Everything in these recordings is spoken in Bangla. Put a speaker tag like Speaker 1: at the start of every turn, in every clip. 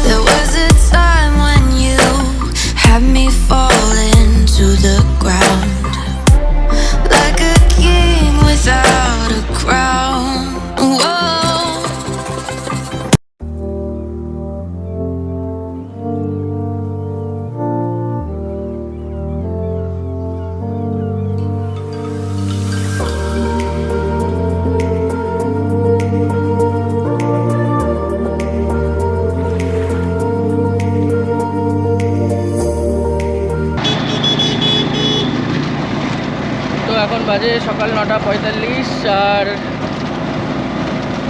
Speaker 1: There was a time when you had me falling to the ground, like a king without a crown. Whoa.
Speaker 2: এখন বাজে সকাল 9:45 আর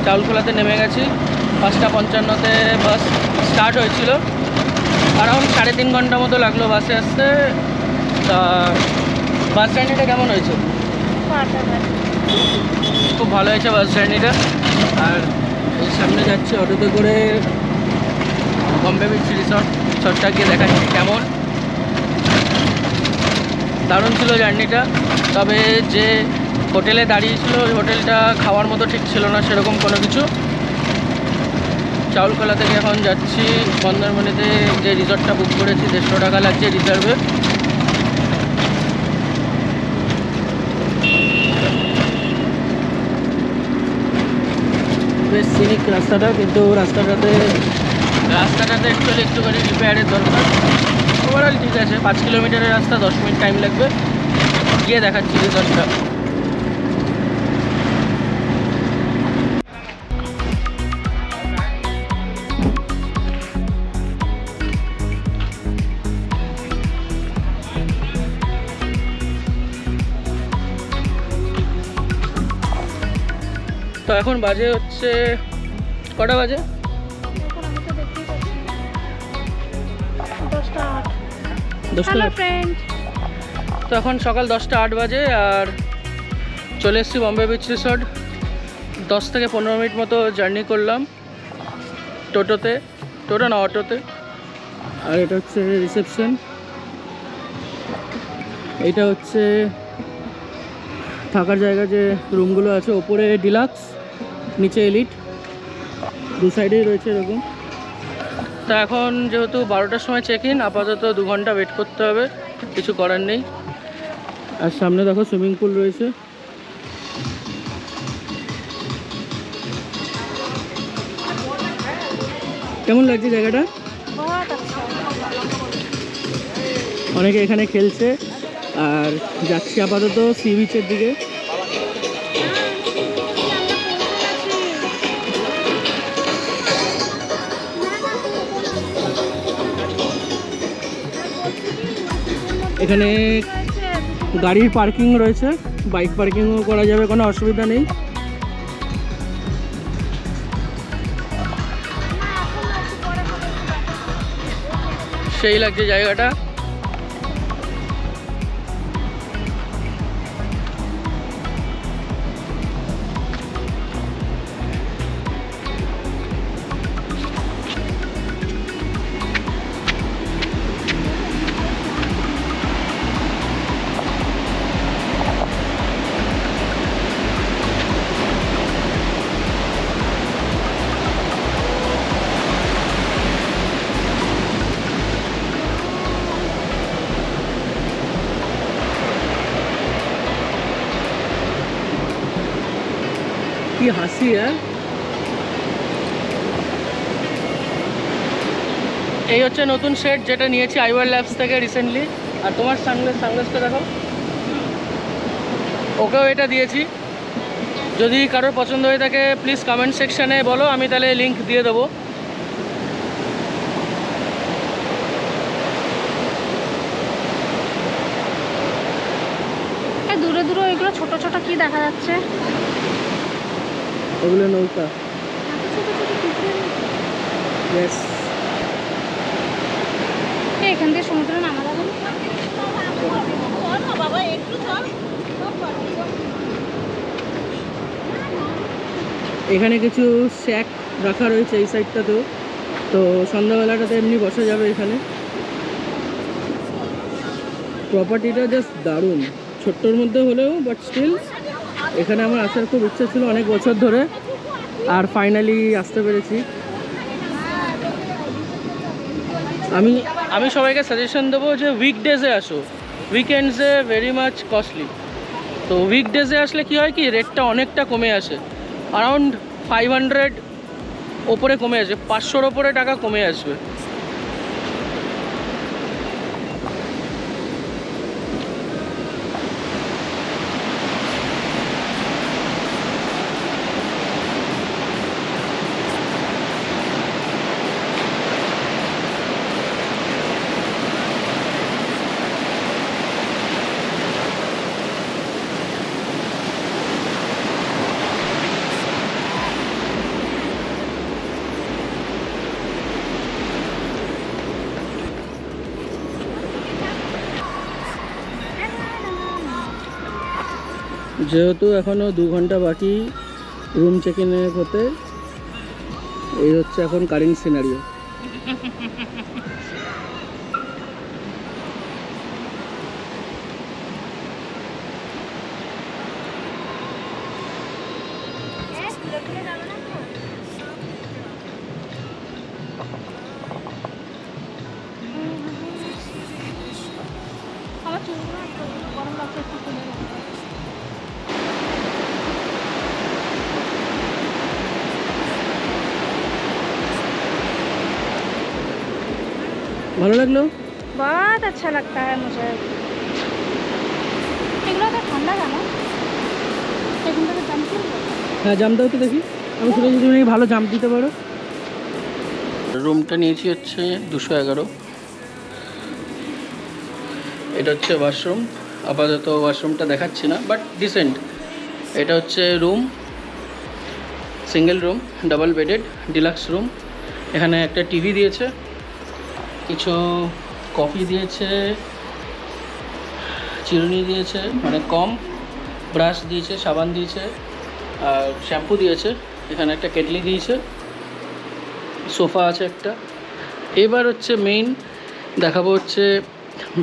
Speaker 2: চাউলখোলাতে নেমে গেছি। 5:55-তে বাস স্টার্ট হয়েছিল, অ্যারাউন্ড 3.5 ঘন্টা মতো লাগলো বাসে আসতে। তা বাস জার্নিটা কেমন হয়েছে? খুব ভালো হয়েছে বাস জার্নিটা। আর এই সামনে যাচ্ছি অটোতে করে বম্বে বিচ রিসর্টটা গিয়ে দেখাচ্ছি কেমন। দারুণ ছিল জার্নিটা, তবে যে হোটেলে দাঁড়িয়েছিল ওই হোটেলটা খাওয়ার মতো ঠিক ছিল না সেরকম কোনো কিছু। চাউলখোলা থেকে এখন যাচ্ছি মন্দারমণিতে, যে রিসর্টটা বুক করেছি 150 টাকা লাগছে রিজার্ভে। বেশ সিনিক রাস্তাটা, কিন্তু রাস্তাটাতে অ্যাকচুয়ালি একটুখানি রিপেয়ারের দরকার। ওভারঅল ঠিক আছে, 5 কিলোমিটারের রাস্তা, 10 মিনিট টাইম লাগবে। গিয়ে দেখাচ্ছি রিসর্টটা। তো এখন বাজে হচ্ছে কটা বাজে? তো এখন সকাল 10:08 বাজে আর চলে এসেছি বম্বে বিচ রিসর্ট। 10 থেকে 15 মিনিট মতো জার্নি করলাম অটোতে। আর এটা হচ্ছে রিসেপশন, এইটা হচ্ছে থাকার জায়গা, যে রুমগুলো আছে। ওপরে ডিলাক্স, নিচে এলিট, দু সাইডেই রয়েছে এরকম। তা এখন যেহেতু 12টার সময় চেক ইন, আপাতত 2 ঘন্টা ওয়েট করতে হবে, কিছু করার নেই। আর সামনে দেখো সুইমিং পুল রয়েছে। কেমন লাগছে জায়গাটা? অনেকে এখানে খেলছে আর যাচ্ছি আপাতত সি বিচের দিকে। এখানে গাড়ির পার্কিং রয়েছে, বাইক পার্কিংও করা যাবে, কোনো অসুবিধা নেই। সেই লাগছে জায়গাটা। কি হাসি! এই হচ্ছে নতুন সেট যেটা নিয়েছি আইওয়ার ল্যাবস থেকে রিসেন্টলি। আর তোমার সানগ্লাসটা দেখো, ওকেও এটা দিয়েছি। যদি কারোর পছন্দ হয়ে থাকে প্লিজ কমেন্ট সেকশানে বলো, আমি তাহলে লিঙ্ক দিয়ে দেবো।
Speaker 3: দূরে দূরে ওইগুলো ছোট ছোট কি দেখা যাচ্ছে?
Speaker 2: ওগুলো নৌকা।
Speaker 3: এখান থেকে সমুদ্রে নামা যাবে না?
Speaker 2: এখানে কিছু শ্যাক রাখা রয়েছে এই সাইডটাতেও, তো সন্ধ্যাবেলাটাতে এমনি বসা যাবে এখানে। প্রপার্টিটা জাস্ট দারুণ, ছোট্টর মধ্যে হলেও বাট স্টিল এখানে আমার আসার খুব ইচ্ছা ছিল অনেক বছর ধরে, আর ফাইনালি আসতে পেরেছি। আমি সবাইকে সাজেশন দেবো যে উইকডেজে আসো, উইকেন্ডসে ভেরি মাচ কস্টলি। তো উইকডেজে আসলে কি হয় কি রেটটা অনেকটা কমে আসে, অ্যারাউন্ড 500 ওপরে কমে আসবে, 500-র ওপরে টাকা কমে আসবে। যেহেতু এখনও 2 ঘন্টা বাকি রুম চেক ইন হতে, এই হচ্ছে এখন কারেন্ট সিনারিও।
Speaker 3: আমার চুলগুলো গরম লাগছে, একটু খুলে গেল।
Speaker 2: ভালো লাগলো?
Speaker 3: बहुत अच्छा लगता है मुझे। এগুলো তো ঠান্ডা কেন? এগুলো তো জাম ছিল।
Speaker 2: হ্যাঁ জাম দাও তো দেখি, আমি শুনেছি তুমি ভালো জাম দিতে পারো। রুমটা নিয়েছি হচ্ছে 211। এটা হচ্ছে ওয়াশরুম, আপাতত ওয়াশরুমটা দেখাচ্ছি না, বাট ডিসেন্ট। এটা হচ্ছে room, single room, double bedded, deluxe room. এখানে একটা টিভি দিয়েছে, কিছু কফি দিয়েছে, চিরুনি দিয়েছে মানে কম, ব্রাশ দিয়েছে, সাবান দিয়েছে আর শ্যাম্পু দিয়েছে। এখানে একটা কেটলি দিয়েছে, সোফা আছে একটা। এবার হচ্ছে মেইন দেখাবো হচ্ছে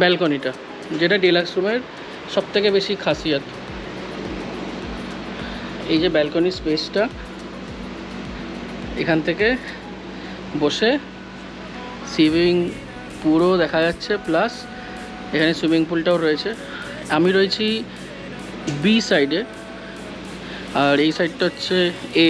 Speaker 2: ব্যালকনিটা, যেটা ডিলাক্স রুমের সবথেকে বেশি খাসিয়াত। এই যে ব্যালকনি স্পেসটা, এখান থেকে বসে সুইমিং পুরো দেখা যাচ্ছে, প্লাস এখানে সুইমিং পুলটাও রয়েছে। আমি রয়েছি বি সাইডে, আর এই সাইডটা হচ্ছে এ।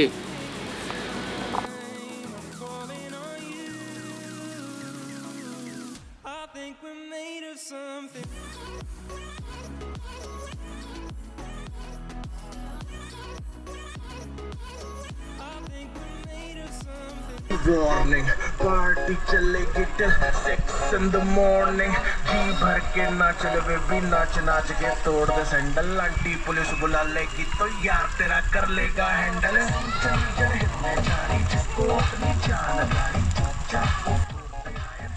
Speaker 4: Warning, party चलेगी till 6 in the morning। जी भर के नाच ले बेबी, नाच नाच के तोड़ दे सैंडल। आंटी पुलिस बुला लेगी तो यार तेरा कर लेगा हैंडल। चल चल हिलने जा रही जिसको अपनी जान लगाई, चुपचाप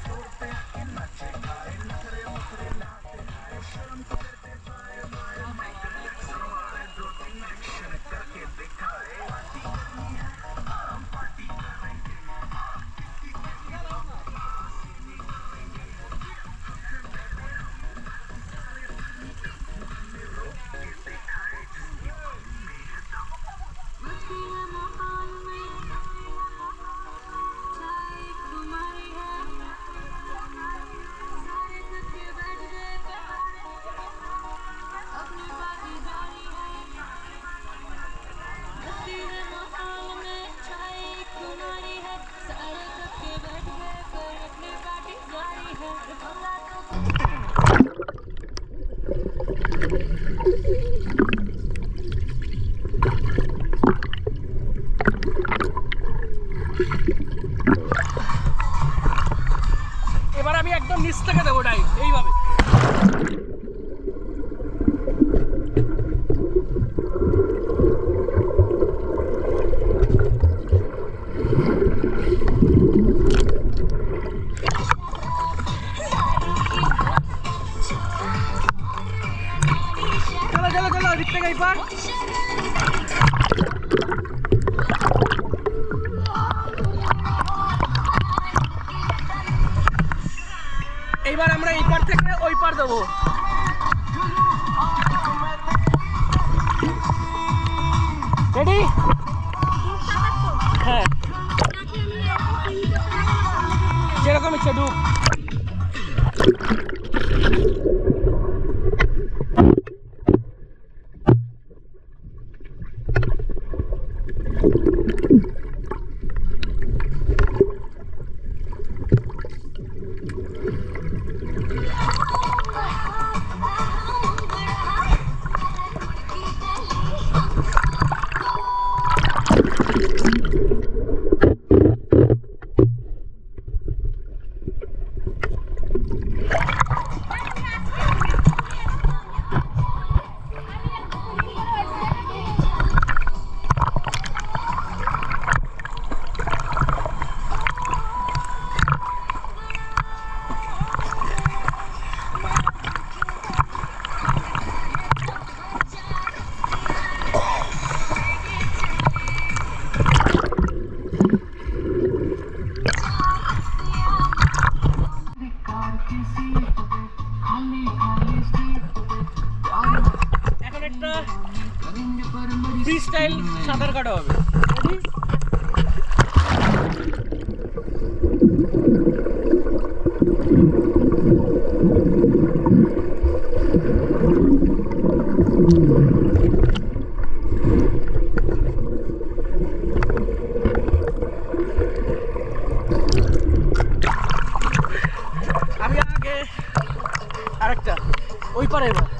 Speaker 4: फ्लोर पे आके नाचे गाए, नखरे उखरे लाते आए, शर्म तो करते बाय बाय। माइकल जैक्सन वाले 2-3 एक्शन करके दिखाए। पार्टी करनी है, पार्टी करेंगे।
Speaker 2: এবার আমি একদম নিচ থেকে দেবো ডাইভ এইভাবে। চলো চলো চলো দিক থেকে এই পার। এইবার আমরা এই পার থেকে ওই পার দেবো। রেডি? হ্যাঁ, যেরকম ইচ্ছে ডুব। ফ্রিস্টাইল সাঁতার কাটা হবে। আমি আগে আরেকটা ওই পারে এবার